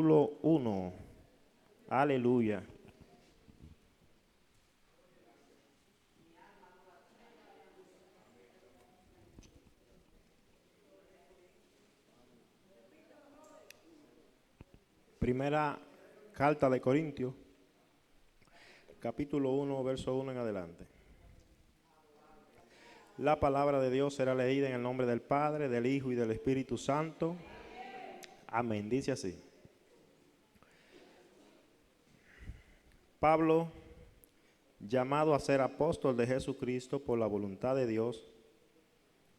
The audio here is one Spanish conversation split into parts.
Capítulo 1. Aleluya. Primera carta de Corintios, capítulo 1, verso 1 en adelante. La palabra de Dios será leída en el nombre del Padre, del Hijo y del Espíritu Santo. Amén. Dice así. Pablo, llamado a ser apóstol de Jesucristo por la voluntad de Dios,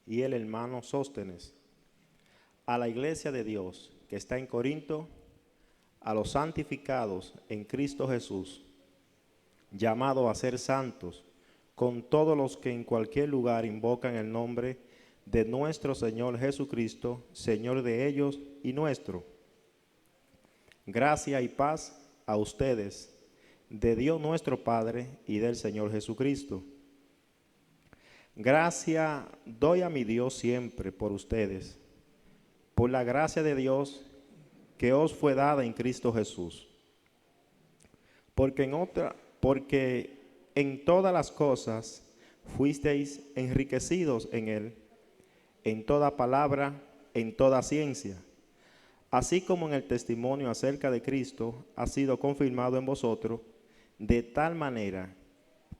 y el hermano Sóstenes, a la iglesia de Dios que está en Corinto, a los santificados en Cristo Jesús, llamados a ser santos, con todos los que en cualquier lugar invocan el nombre de nuestro Señor Jesucristo, Señor de ellos y nuestro. Gracia y paz a ustedes, de Dios nuestro Padre y del Señor Jesucristo. Gracia doy a mi Dios siempre por ustedes, por la gracia de Dios que os fue dada en Cristo Jesús. Porque en todas las cosas fuisteis enriquecidos en Él, en toda palabra, en toda ciencia, así como en el testimonio acerca de Cristo ha sido confirmado en vosotros, de tal manera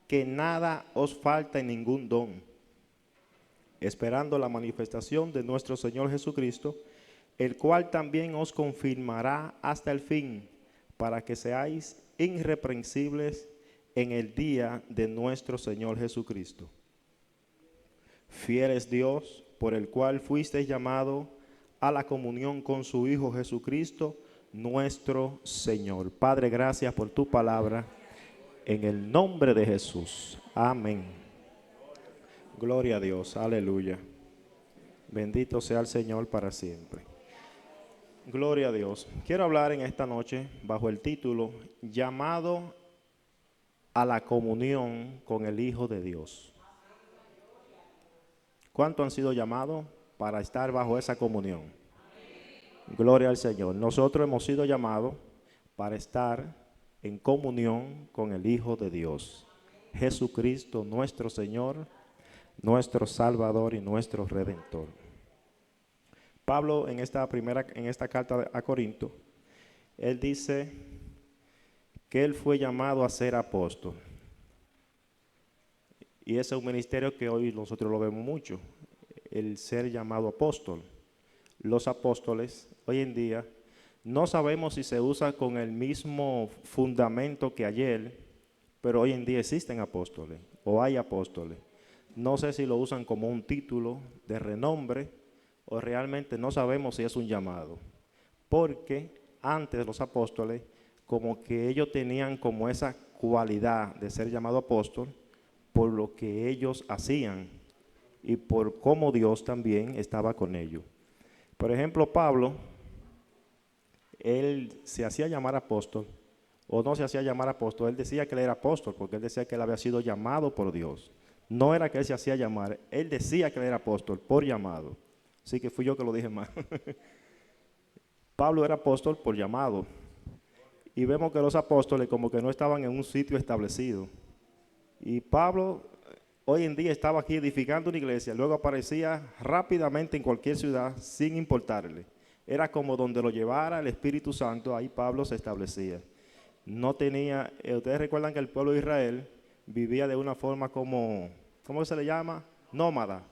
que nada os falta en ningún don, esperando la manifestación de nuestro Señor Jesucristo, el cual también os confirmará hasta el fin, para que seáis irreprensibles en el día de nuestro Señor Jesucristo. Fiel es Dios, por el cual fuisteis llamados a la comunión con su Hijo Jesucristo, nuestro Señor. Padre, gracias por tu palabra, en el nombre de Jesús. Amén. Gloria a Dios, aleluya. Bendito sea el Señor para siempre. Gloria a Dios. Quiero hablar en esta noche bajo el título Llamado a la comunión con el Hijo de Dios. ¿Cuántos han sido llamados para estar bajo esa comunión? Gloria al Señor. Nosotros hemos sido llamados para estar en comunión con el Hijo de Dios, Jesucristo, nuestro Señor, nuestro Salvador y nuestro Redentor. Pablo en esta carta a Corinto, él dice que él fue llamado a ser apóstol. Y ese es un ministerio que hoy nosotros lo vemos mucho, el ser llamado apóstol. Los apóstoles hoy en día no sabemos si se usa con el mismo fundamento que ayer, pero hoy en día existen apóstoles o hay apóstoles. No sé si lo usan como un título de renombre o realmente no sabemos si es un llamado. Porque antes los apóstoles, como que ellos tenían como esa cualidad de ser llamado apóstol por lo que ellos hacían y por cómo Dios también estaba con ellos. Por ejemplo, Pablo, él se hacía llamar apóstol o no se hacía llamar apóstol, él decía que él era apóstol porque él decía que él había sido llamado por Dios. No era que él se hacía llamar, él decía que él era apóstol por llamado. Así que fui yo que lo dije mal. Pablo era apóstol por llamado. Y vemos que los apóstoles como que no estaban en un sitio establecido. Y Pablo hoy en día estaba aquí edificando una iglesia, luego aparecía rápidamente en cualquier ciudad sin importarle. Era como donde lo llevara el Espíritu Santo, ahí Pablo se establecía. No tenía, ustedes recuerdan que el pueblo de Israel vivía de una forma como, ¿cómo se le llama? Nómada.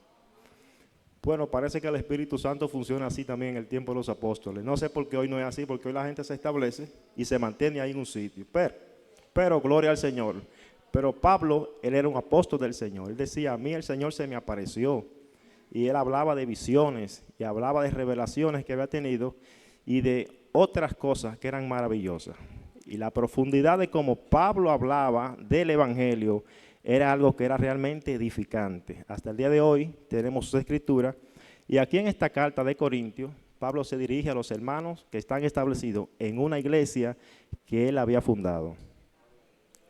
Bueno, parece que el Espíritu Santo funciona así también en el tiempo de los apóstoles. No sé por qué hoy no es así, porque hoy la gente se establece y se mantiene ahí en un sitio. Pero gloria al Señor. Pero Pablo, él era un apóstol del Señor. Él decía, a mí el Señor se me apareció. Y él hablaba de visiones y hablaba de revelaciones que había tenido y de otras cosas que eran maravillosas. Y la profundidad de cómo Pablo hablaba del Evangelio era algo que era realmente edificante. Hasta el día de hoy tenemos su escritura. Y aquí en esta carta de Corintios, Pablo se dirige a los hermanos que están establecidos en una iglesia que él había fundado.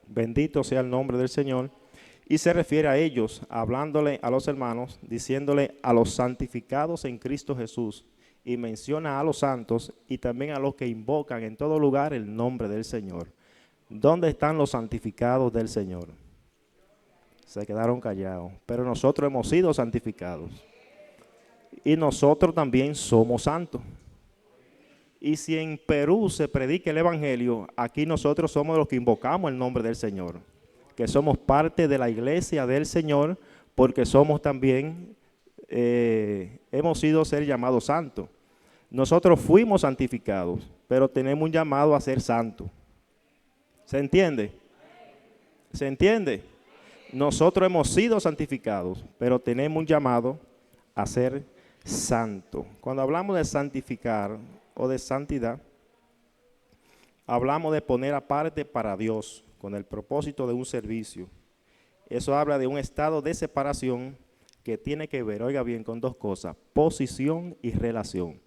Bendito sea el nombre del Señor. Y se refiere a ellos, hablándole a los hermanos, diciéndole a los santificados en Cristo Jesús, y menciona a los santos y también a los que invocan en todo lugar el nombre del Señor. ¿Dónde están los santificados del Señor? Se quedaron callados, pero nosotros hemos sido santificados y nosotros también somos santos. Y si en Perú se predica el evangelio, aquí nosotros somos los que invocamos el nombre del Señor, que somos parte de la iglesia del Señor, porque somos también, hemos sido ser llamados santos. Nosotros fuimos santificados, pero tenemos un llamado a ser santos. ¿Se entiende? ¿Se entiende? Nosotros hemos sido santificados, pero tenemos un llamado a ser santos. Cuando hablamos de santificar o de santidad, hablamos de poner aparte para Dios con el propósito de un servicio. Eso habla de un estado de separación que tiene que ver, oiga bien, con dos cosas: posición y relación.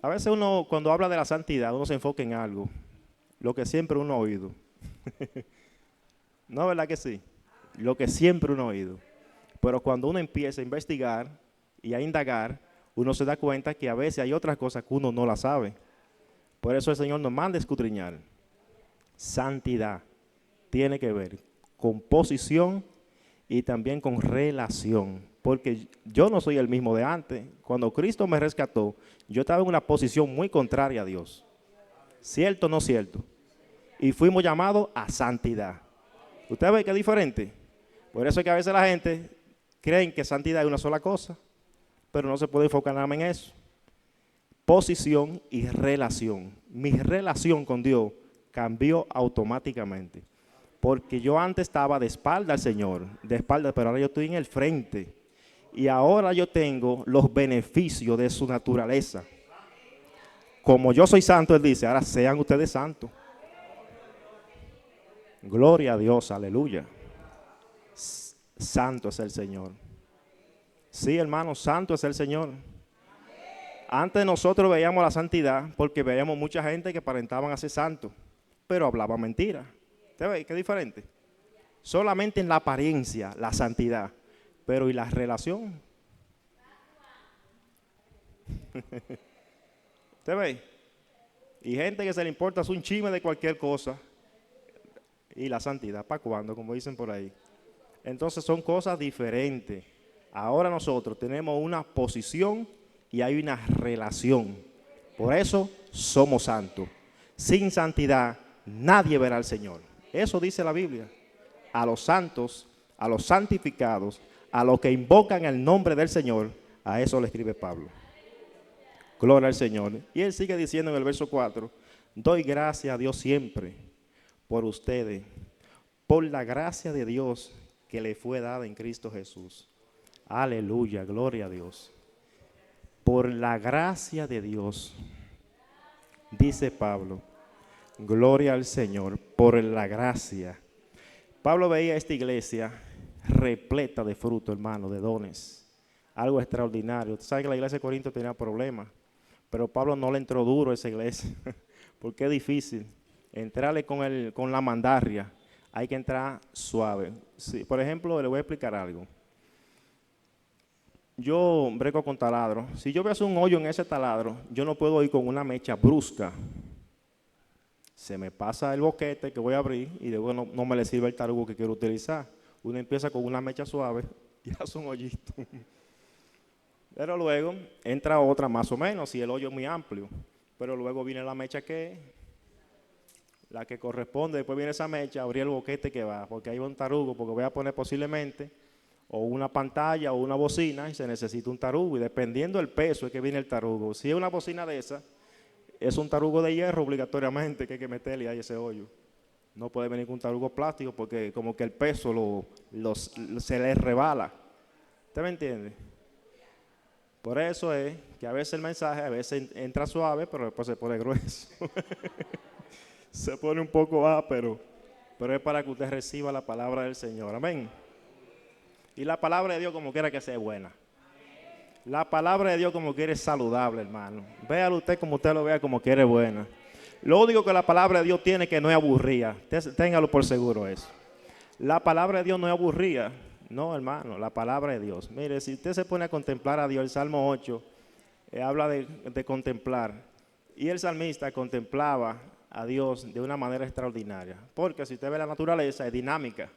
A veces uno, cuando habla de la santidad, uno se enfoca en algo, lo que siempre uno ha oído. ¿No, verdad que sí? Lo que siempre uno ha oído. Pero cuando uno empieza a investigar y a indagar, uno se da cuenta que a veces hay otras cosas que uno no las sabe. Por eso el Señor nos manda a escudriñar. Santidad tiene que ver con posición y también con relación. Porque yo no soy el mismo de antes. Cuando Cristo me rescató, yo estaba en una posición muy contraria a Dios. ¿Cierto o no cierto? Y fuimos llamados a santidad. ¿Usted ve que es diferente? Por eso es que a veces la gente cree que santidad es una sola cosa, pero no se puede enfocar nada más en eso. Posición y relación. Mi relación con Dios cambió automáticamente. Porque yo antes estaba de espalda al Señor, de espalda, pero ahora yo estoy en el frente. Y ahora yo tengo los beneficios de su naturaleza. Como yo soy santo, Él dice, ahora sean ustedes santos. Gloria a Dios, aleluya. Santo es el Señor. Sí, hermano, santo es el Señor. Antes nosotros veíamos la santidad porque veíamos mucha gente que aparentaban a ser santos, pero hablaban mentira. ¿Usted ve qué diferente? Solamente en la apariencia, la santidad, pero ¿y la relación? ¿Usted ve? Y gente que se le importa es un chisme de cualquier cosa. ¿Y la santidad para cuándo? Como dicen por ahí. Entonces son cosas diferentes. Ahora nosotros tenemos una posición y hay una relación. Por eso somos santos. Sin santidad nadie verá al Señor. Eso dice la Biblia. A los santos, a los santificados, a los que invocan el nombre del Señor, a eso le escribe Pablo. Gloria al Señor. Y él sigue diciendo en el verso 4, doy gracias a Dios siempre por ustedes, por la gracia de Dios que le fue dada en Cristo Jesús. Aleluya, gloria a Dios. Por la gracia de Dios, dice Pablo, gloria al Señor, por la gracia. Pablo veía esta iglesia repleta de fruto, hermano, de dones. Algo extraordinario. Usted sabe que la iglesia de Corinto tenía problemas, pero Pablo no le entró duro a esa iglesia, porque es difícil entrarle con la mandarria. Hay que entrar suave. Sí, por ejemplo, le voy a explicar algo. Yo brego con taladro. Si yo voy a hacer un hoyo en ese taladro, yo no puedo ir con una mecha brusca. Se me pasa el boquete que voy a abrir y luego no me le sirve el tarugo que quiero utilizar. Uno empieza con una mecha suave y hace un hoyito. Pero luego entra otra más o menos, si el hoyo es muy amplio. Pero luego viene la mecha la que corresponde, después viene esa mecha, abrir el boquete que va, porque ahí va un tarugo, porque voy a poner posiblemente o una pantalla o una bocina y se necesita un tarugo, y dependiendo del peso es que viene el tarugo. Si es una bocina de esa, es un tarugo de hierro obligatoriamente que hay que meterle ahí ese hoyo. No puede venir con un tarugo plástico porque como que el peso se le rebala. ¿Usted me entiende? Por eso es que a veces el mensaje a veces entra suave, pero después se pone grueso. Se pone un poco áspero, pero es para que usted reciba la palabra del Señor. Amén. Y la palabra de Dios como quiera que sea buena. La palabra de Dios como quiere es saludable, hermano. Véalo usted como usted lo vea, como quiere buena. Lo único que la palabra de Dios tiene que no es aburrida. Téngalo por seguro eso. La palabra de Dios no es aburrida. No, hermano, la palabra de Dios. Mire, si usted se pone a contemplar a Dios, el Salmo 8, habla de contemplar. Y el salmista contemplaba a Dios de una manera extraordinaria. Porque si usted ve la naturaleza, es dinámica.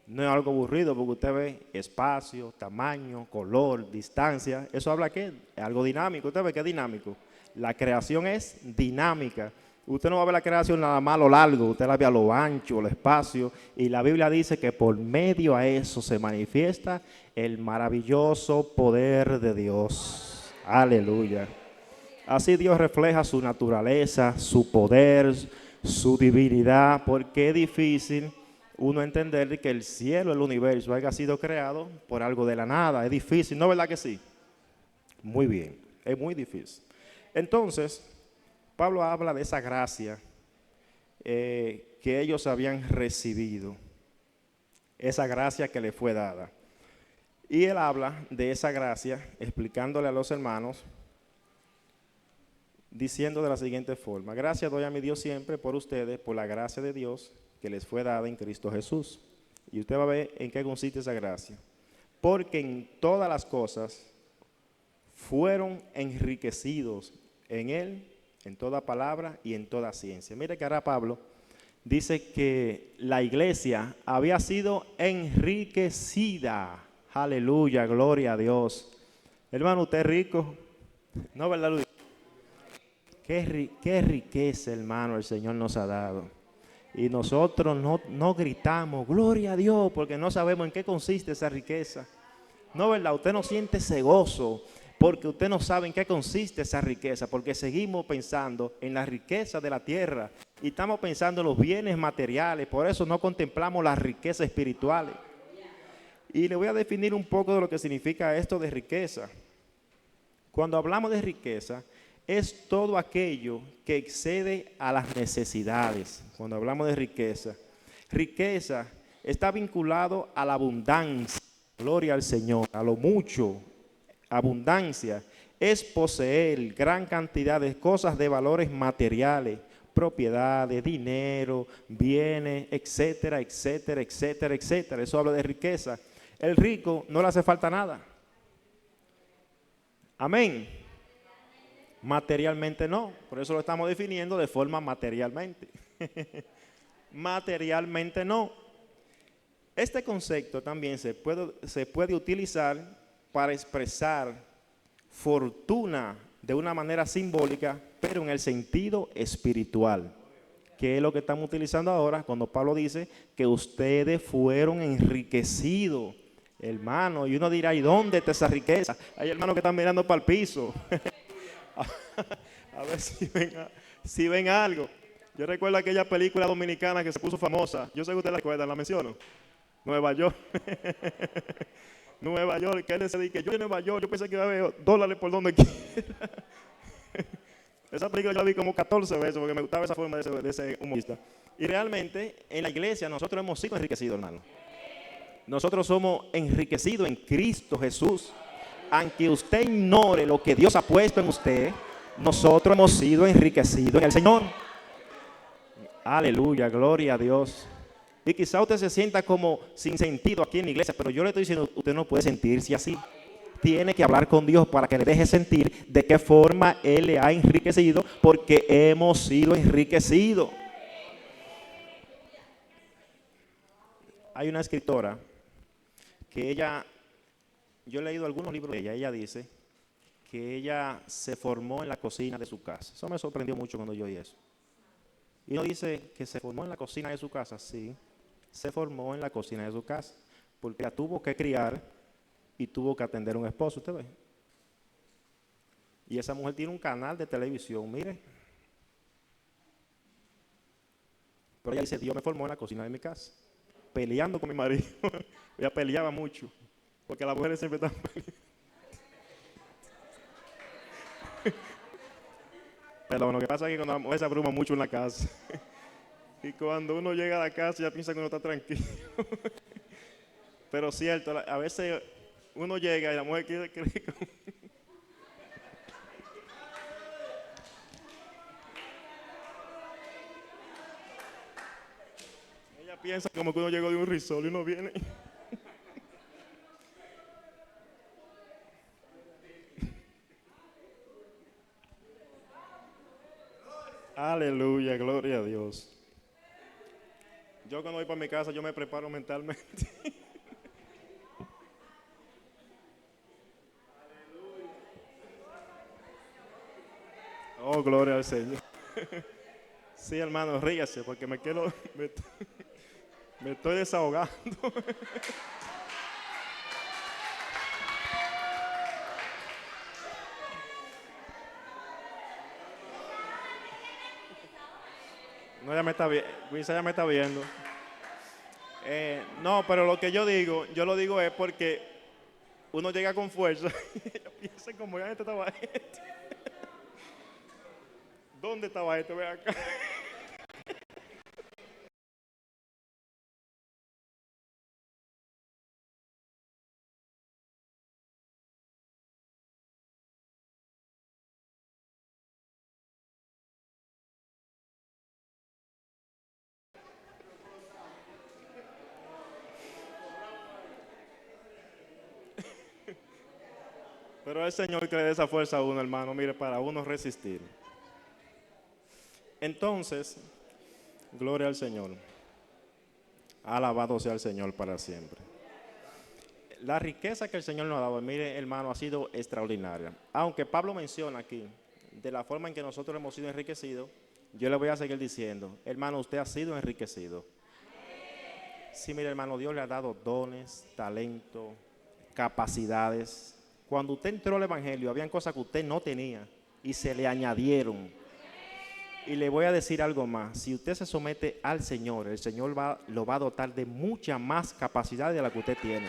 No es algo aburrido porque usted ve espacio, tamaño, color, distancia. Eso habla que es algo dinámico. Usted ve que es dinámico. La creación es dinámica. Usted no va a ver la creación nada más a lo largo, usted la ve a lo ancho, a lo espacio. Y la Biblia dice que por medio a eso se manifiesta el maravilloso poder de Dios. Aleluya. Así Dios refleja su naturaleza, su poder, su divinidad, porque es difícil uno entender que el cielo, el universo, haya sido creado por algo de la nada. Es difícil, ¿no es verdad que sí? Muy bien, es muy difícil. Entonces, Pablo habla de esa gracia que ellos habían recibido, esa gracia que le fue dada. Y él habla de esa gracia explicándole a los hermanos, diciendo de la siguiente forma: gracias doy a mi Dios siempre por ustedes, por la gracia de Dios que les fue dada en Cristo Jesús. Y usted va a ver en qué consiste esa gracia. Porque en todas las cosas fueron enriquecidos en Él, en toda palabra y en toda ciencia. Mire que ahora Pablo dice que la iglesia había sido enriquecida. Aleluya, gloria a Dios. Hermano, usted es rico. ¿No, verdad, Luis? Qué riqueza, hermano, el Señor nos ha dado. Y nosotros no gritamos, gloria a Dios, porque no sabemos en qué consiste esa riqueza. No, ¿verdad? Usted no siente ese gozo, porque usted no sabe en qué consiste esa riqueza, porque seguimos pensando en la riqueza de la tierra y estamos pensando en los bienes materiales, por eso no contemplamos las riquezas espirituales. Y le voy a definir un poco de lo que significa esto de riqueza. Cuando hablamos de riqueza, es todo aquello que excede a las necesidades. Cuando hablamos de riqueza, riqueza está vinculado a la abundancia. Gloria al Señor, a lo mucho. Abundancia es poseer gran cantidad de cosas de valores materiales, propiedades, dinero, bienes, etcétera, etcétera, etcétera, etcétera. Eso habla de riqueza. El rico no le hace falta nada. Amén. Materialmente no, por eso lo estamos definiendo de forma materialmente. Materialmente no. Este concepto también se puede utilizar para expresar fortuna de una manera simbólica, pero en el sentido espiritual, que es lo que estamos utilizando ahora cuando Pablo dice que ustedes fueron enriquecidos, hermano. Y uno dirá, ¿y dónde está esa riqueza? Hay hermanos que están mirando para el piso. A ver si ven algo. Yo recuerdo aquella película dominicana que se puso famosa. Yo sé que usted la recuerda, la menciono. Nueva York. Nueva York, que él se dice que yo en Nueva York, yo pensé que iba a haber dólares por donde quiera. Esa película yo la vi como 14 veces porque me gustaba esa forma de ese humorista. Y realmente en la iglesia nosotros hemos sido enriquecidos, hermano. Nosotros somos enriquecidos en Cristo Jesús. Aunque usted ignore lo que Dios ha puesto en usted, nosotros hemos sido enriquecidos en el Señor. Aleluya, gloria a Dios. Y quizá usted se sienta como sin sentido aquí en la iglesia, pero yo le estoy diciendo, usted no puede sentirse así. Tiene que hablar con Dios para que le deje sentir de qué forma Él le ha enriquecido, porque hemos sido enriquecidos. Hay una escritora que yo he leído algunos libros de ella dice que ella se formó en la cocina de su casa. Eso me sorprendió mucho cuando yo oí eso. Y no dice que se formó en la cocina de su casa, sí, se formó en la cocina de su casa, porque ella tuvo que criar y tuvo que atender a un esposo, ¿usted ve? Y esa mujer tiene un canal de televisión, mire. Pero ella dice, Dios me formó en la cocina de mi casa, peleando con mi marido. Ella peleaba mucho, porque las mujeres siempre están peleando. Pero lo que pasa es que cuando la mujer se abruma mucho en la casa, y cuando uno llega a la casa ya piensa que uno está tranquilo. Pero cierto, a veces uno llega y la mujer quiere que ella piensa como que uno llegó de un risol y uno viene. Aleluya, gloria a Dios. Yo cuando voy para mi casa, yo me preparo mentalmente. Oh, gloria al Señor. Sí, hermano, rígase, porque me estoy desahogando. No, ya me está viendo, Luisa ya me está viendo. No, pero lo que yo lo digo es porque uno llega con fuerza y ellos piensan como ya este estaba este. ¿Dónde estaba este? Ve acá. Pero es el Señor que le dé esa fuerza a uno, hermano, mire, para uno resistir. Entonces, gloria al Señor. Alabado sea el Señor para siempre. La riqueza que el Señor nos ha dado, mire, hermano, ha sido extraordinaria. Aunque Pablo menciona aquí, de la forma en que nosotros hemos sido enriquecidos, yo le voy a seguir diciendo, hermano, usted ha sido enriquecido. Sí, mire, hermano, Dios le ha dado dones, talento, capacidades. Cuando usted entró al Evangelio, habían cosas que usted no tenía y se le añadieron. Y le voy a decir algo más. Si usted se somete al Señor, el Señor lo va a dotar de mucha más capacidad de la que usted tiene.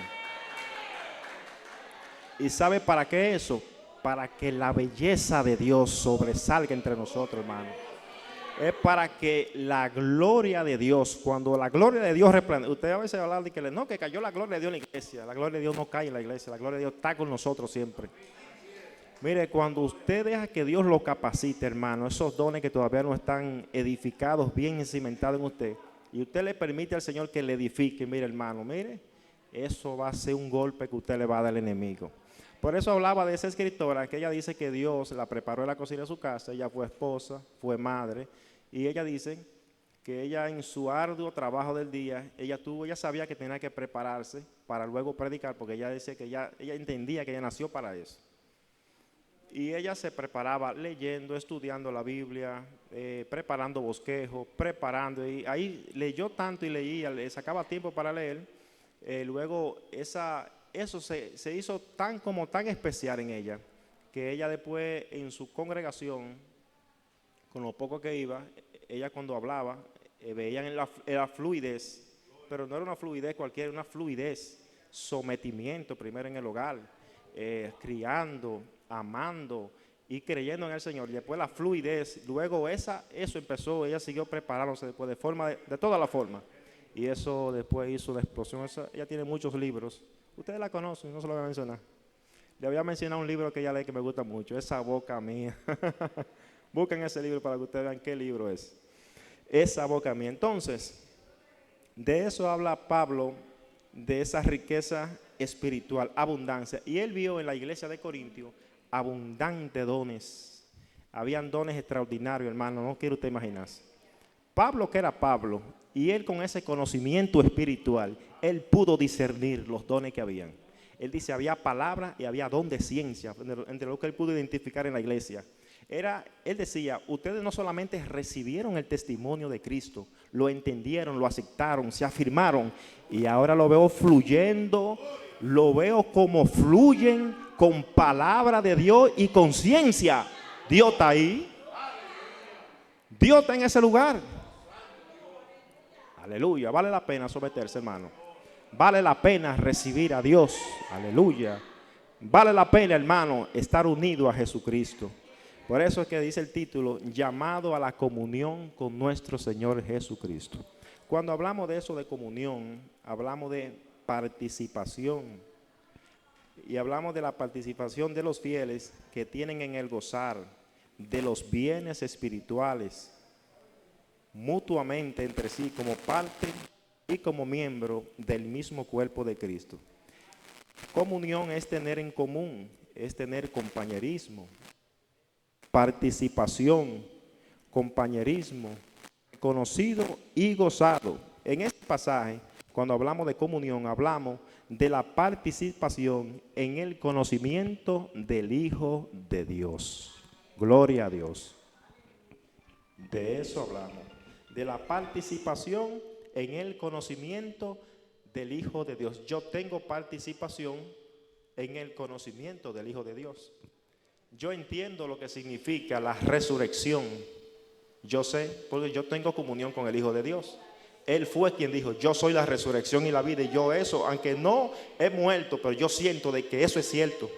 ¿Y sabe para qué eso? Para que la belleza de Dios sobresalga entre nosotros, hermano. Es para que la gloria de Dios, cuando la gloria de Dios resplandece, usted a veces habla de que no, que cayó la gloria de Dios en la iglesia. La gloria de Dios no cae en la iglesia, la gloria de Dios está con nosotros siempre. Mire, cuando usted deja que Dios lo capacite, hermano, esos dones que todavía no están edificados, bien cimentados en usted, y usted le permite al Señor que le edifique, mire, hermano, mire, eso va a ser un golpe que usted le va a dar al enemigo. Por eso hablaba de esa escritora, que ella dice que Dios la preparó en la cocina de su casa, ella fue esposa, fue madre, y ella dice que ella en su arduo trabajo del día, ella sabía que tenía que prepararse para luego predicar, porque ella decía que ella entendía que ella nació para eso. Y ella se preparaba leyendo, estudiando la Biblia, preparando bosquejos, preparando. Y ahí leyó tanto y leía, le sacaba tiempo para leer. Luego eso se hizo tan especial en ella, que ella después en su congregación, con lo poco que iba, ella cuando hablaba, veían en la fluidez, pero no era una fluidez cualquiera, una fluidez, sometimiento primero en el hogar, criando, amando y creyendo en el Señor. Y después la fluidez, luego eso empezó, ella siguió preparándose después de toda la forma. Y eso después hizo la explosión. Ella tiene muchos libros. Ustedes la conocen, no se lo voy a mencionar. Le voy a mencionar un libro que ella lee que me gusta mucho, Esa boca mía. Busquen ese libro para que ustedes vean qué libro es. Esa boca mía. Entonces, de eso habla Pablo, de esa riqueza espiritual, abundancia. Y él vio en la iglesia de Corintio abundantes dones. Habían dones extraordinarios, hermano, no quiere usted imaginarse. Pablo, que era Pablo, y él con ese conocimiento espiritual, él pudo discernir los dones que habían. Él dice, había palabra y había don de ciencia, entre lo que él pudo identificar en la iglesia. Él decía, ustedes no solamente recibieron el testimonio de Cristo, lo entendieron, lo aceptaron, se afirmaron, y ahora lo veo fluyendo, lo veo como fluyen con palabra de Dios y con ciencia. Dios está ahí, Dios está en ese lugar. Aleluya, vale la pena someterse, hermano. Vale la pena recibir a Dios. Aleluya. Vale la pena, hermano, estar unido a Jesucristo. Por eso es que dice el título, llamado a la comunión con nuestro Señor Jesucristo. Cuando hablamos de eso de comunión, hablamos de participación. Y hablamos de la participación de los fieles que tienen en el gozar de los bienes espirituales mutuamente entre sí como parte y como miembro del mismo cuerpo de Cristo. Comunión es tener en común, es tener compañerismo, participación, compañerismo, conocido y gozado. En este pasaje, cuando hablamos de comunión, hablamos de la participación en el conocimiento del Hijo de Dios. Gloria a Dios. De eso hablamos, de la participación en el conocimiento del Hijo de Dios. Yo tengo participación en el conocimiento del Hijo de Dios. Yo entiendo lo que significa la resurrección. Yo sé, porque yo tengo comunión con el Hijo de Dios. Él fue quien dijo, yo soy la resurrección y la vida. Y yo eso, aunque no he muerto, pero yo siento de que eso es cierto.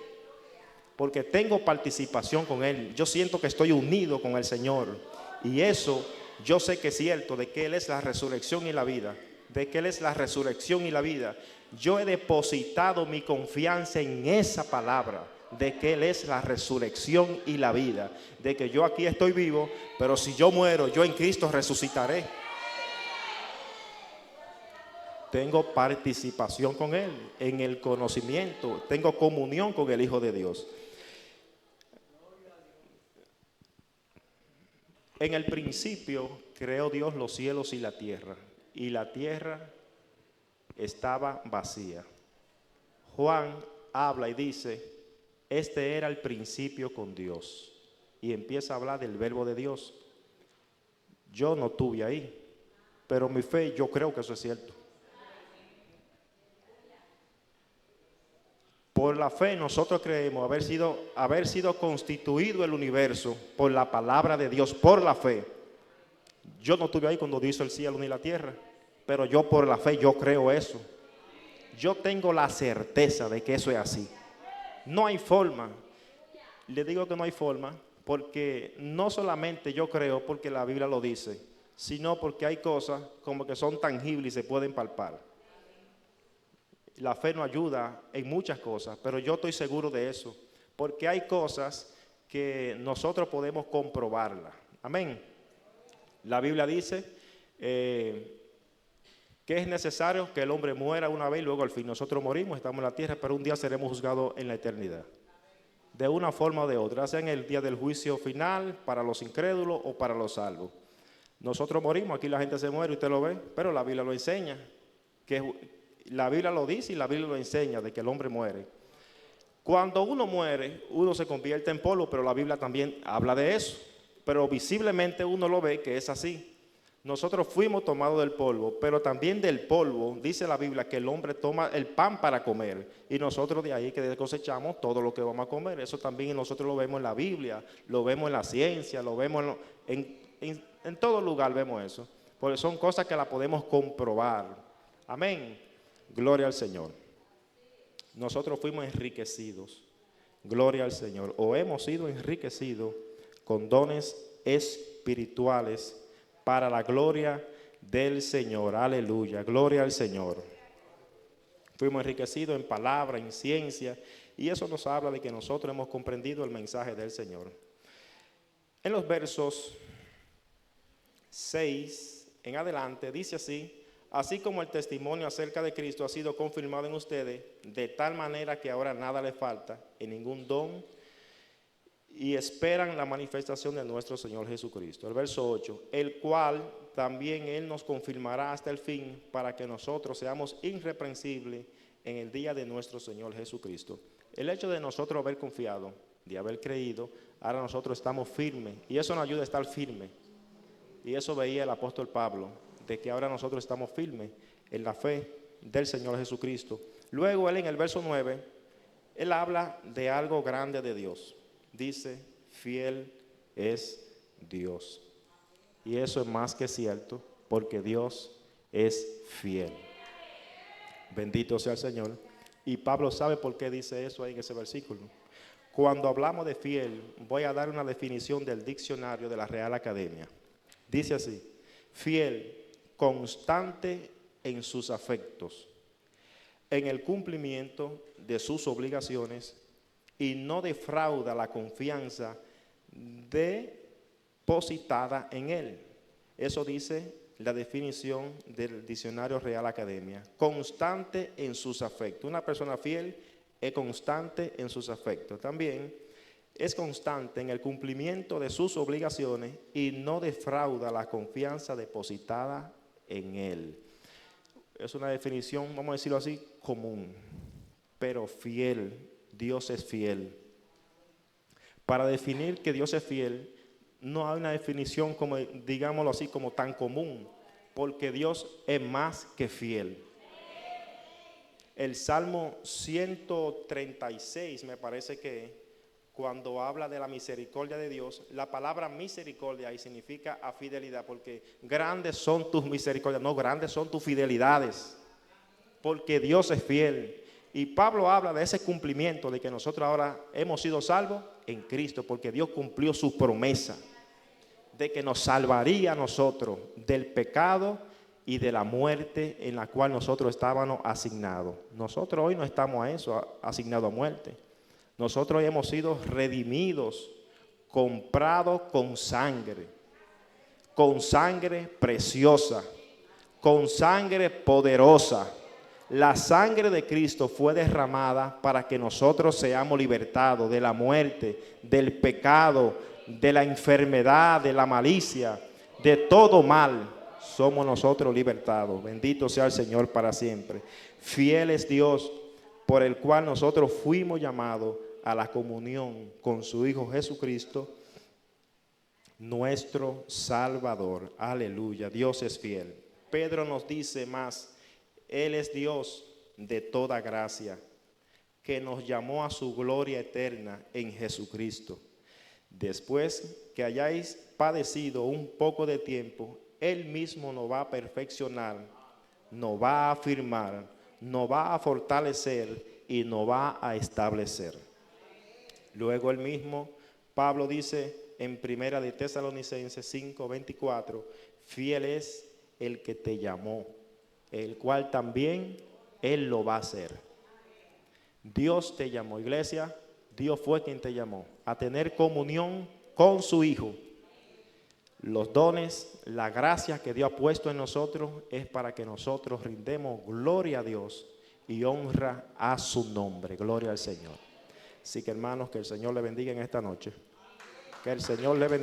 Porque tengo participación con Él. Yo siento que estoy unido con el Señor. Y eso yo sé que es cierto, de que Él es la resurrección y la vida. De que Él es la resurrección y la vida. Yo he depositado mi confianza en esa palabra. De que Él es la resurrección y la vida. De que yo aquí estoy vivo, pero si yo muero, yo en Cristo resucitaré. Tengo participación con Él en el conocimiento. Tengo comunión con el Hijo de Dios. En el principio creó Dios los cielos y la tierra estaba vacía. Juan habla y dice, este era el principio con Dios. Y empieza a hablar del verbo de Dios. Yo no estuve ahí, pero mi fe, yo creo que eso es cierto. Por la fe nosotros creemos haber sido constituido el universo por la palabra de Dios, por la fe. Yo no estuve ahí cuando Dios hizo el cielo ni la tierra, pero yo por la fe, yo creo eso. Yo tengo la certeza de que eso es así. No hay forma. Le digo que no hay forma porque no solamente yo creo porque la Biblia lo dice, sino porque hay cosas como que son tangibles y se pueden palpar. La fe nos ayuda en muchas cosas, pero yo estoy seguro de eso, porque hay cosas que nosotros podemos comprobarlas. Amén. La Biblia dice que es necesario que el hombre muera una vez y luego al fin. Nosotros morimos, estamos en la tierra, pero un día seremos juzgados en la eternidad. De una forma o de otra, sea en el día del juicio final, para los incrédulos o para los salvos. Nosotros morimos, aquí la gente se muere, usted lo ve, pero la Biblia lo enseña, la Biblia lo dice y la Biblia lo enseña de que el hombre muere. Cuando uno muere, uno se convierte en polvo, pero la Biblia también habla de eso. Pero visiblemente uno lo ve que es así. Nosotros fuimos tomados del polvo, pero también del polvo, dice la Biblia, que el hombre toma el pan para comer. Y nosotros de ahí que cosechamos todo lo que vamos a comer. Eso también nosotros lo vemos en la Biblia, lo vemos en la ciencia, lo vemos en todo lugar vemos eso. Porque son cosas que las podemos comprobar. Amén. Gloria al Señor. Nosotros fuimos enriquecidos. Gloria al Señor. O hemos sido enriquecidos con dones espirituales para la gloria del Señor. Aleluya. Gloria al Señor. Fuimos enriquecidos en palabra, en ciencia. Y eso nos habla de que nosotros hemos comprendido el mensaje del Señor. En los versos 6 en adelante dice así. Así como el testimonio acerca de Cristo ha sido confirmado en ustedes, de tal manera que ahora nada le falta en ningún don y esperan la manifestación de nuestro Señor Jesucristo. El verso 8, el cual también Él nos confirmará hasta el fin para que nosotros seamos irreprensibles en el día de nuestro Señor Jesucristo. El hecho de nosotros haber confiado, de haber creído, ahora nosotros estamos firmes y eso nos ayuda a estar firmes. Y eso veía el apóstol Pablo, de que ahora nosotros estamos firmes en la fe del Señor Jesucristo. Luego él en el verso 9, él habla de algo grande de Dios. Dice, fiel es Dios. Y eso es más que cierto, porque Dios es fiel. Bendito sea el Señor. Y Pablo sabe por qué dice eso ahí en ese versículo. Cuando hablamos de fiel, voy a dar una definición del diccionario de la Real Academia. Dice así, fiel, constante en sus afectos, en el cumplimiento de sus obligaciones y no defrauda la confianza depositada en él. Eso dice la definición del diccionario Real Academia. Constante en sus afectos. Una persona fiel es constante en sus afectos. También es constante en el cumplimiento de sus obligaciones y no defrauda la confianza depositada en él. Es una definición, vamos a decirlo así, común, pero fiel. Dios es fiel. Para definir que Dios es fiel, no hay una definición como, digámoslo así, como tan común, porque Dios es más que fiel. El Salmo 136, me parece que cuando habla de la misericordia de Dios, la palabra misericordia ahí significa a fidelidad, porque grandes son tus misericordias, no, grandes son tus fidelidades, porque Dios es fiel. Y Pablo habla de ese cumplimiento, de que nosotros ahora hemos sido salvos en Cristo, porque Dios cumplió su promesa de que nos salvaría a nosotros del pecado y de la muerte en la cual nosotros estábamos asignados. Nosotros hoy no estamos a eso, asignados a muerte. Nosotros hoy hemos sido redimidos, comprados con sangre preciosa, con sangre poderosa. La sangre de Cristo fue derramada para que nosotros seamos libertados de la muerte, del pecado, de la enfermedad, de la malicia, de todo mal. Somos nosotros libertados. Bendito sea el Señor para siempre. Fiel es Dios, por el cual nosotros fuimos llamados a la comunión con su Hijo Jesucristo, nuestro Salvador. Aleluya, Dios es fiel. Pedro nos dice más: Él es Dios de toda gracia, que nos llamó a su gloria eterna en Jesucristo. Después que hayáis padecido un poco de tiempo, Él mismo nos va a perfeccionar, nos va a afirmar, nos va a fortalecer y nos va a establecer. Luego el mismo Pablo dice en Primera de Tesalonicenses 5:24, fiel es el que te llamó, el cual también Él lo va a hacer. Dios te llamó, iglesia. Dios fue quien te llamó a tener comunión con su Hijo. Los dones, la gracia que Dios ha puesto en nosotros es para que nosotros rindemos gloria a Dios y honra a su nombre. Gloria al Señor. Así que, hermanos, que el Señor le bendiga en esta noche. Que el Señor le bendiga.